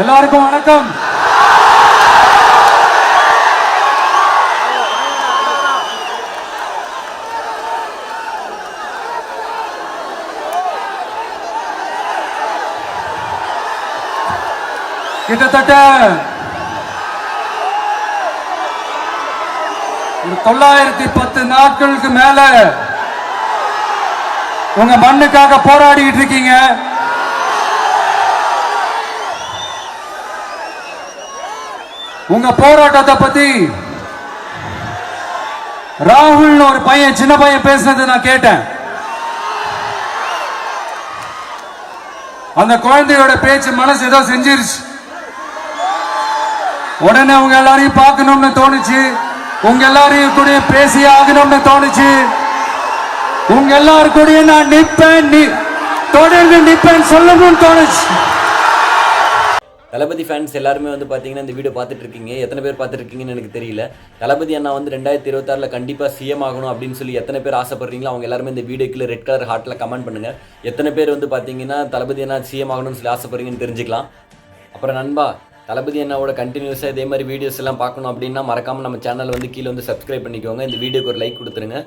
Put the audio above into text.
எல்லாருக்கும் வணக்கம். கிட்டத்தட்ட 910 நாட்களுக்கு மேல உங்க மண்ணுக்காக போராடிட்டு இருக்கீங்க. உங்க போராட்டத்தை பத்தி ராகுல்னு ஒரு பையன், சின்ன பையன் பேசினது நான் கேட்டேன். அந்த குழந்தையோட பேச்சு மனசு ஏதோ செஞ்சிருச்சு. உடனே உங்க எல்லாரையும் பார்க்கணும்னு தோணுச்சு, உங்க எல்லாரையும் கூட பேசி ஆகணும்னு தோணுச்சு. உங்க எல்லாரும் கூட நான் நிப்பேன், தொடர்ந்து நிப்பேன் சொல்லணும்னு தோணுச்சு. தளபதி ஃபேன்ஸ் எல்லாருமே வந்து பார்த்தீங்கன்னா இந்த வீடியோ பார்த்துட்டு இருக்கீங்க. எத்தனை பேர் பார்த்துருக்கீங்கன்னு எனக்கு தெரியல. தளபதி அண்ணா வந்து 2026 கண்டிப்பாக சிஎம் ஆகணும் அப்படின்னு சொல்லி எத்தனை பேர் ஆசைப்படுறீங்களோ அவங்க எல்லாருமே இந்த வீடியோக்குள்ள ரெட் கலர் ஹார்ட்டில் கமெண்ட் பண்ணுங்கள். எத்தனை பேர் வந்து பார்த்தீங்கன்னா தளபதி அண்ணா சிஎம் ஆகணும்னு சொல்லி ஆசைப்படுறீங்கன்னு தெரிஞ்சுக்கலாம். அப்புறம் நண்பா, தளபதி அண்ணாவோட கண்டினியூஸாக இதே மாதிரி வீடியோஸ் எல்லாம் பார்க்கணும் அப்படின்னா மறக்காமல் நம்ம சேனல் வந்து கீழே வந்து சப்ஸ்கிரைப் பண்ணிக்கோங்க. இந்த வீடியோக்கு ஒரு லைக் கொடுத்துருங்க.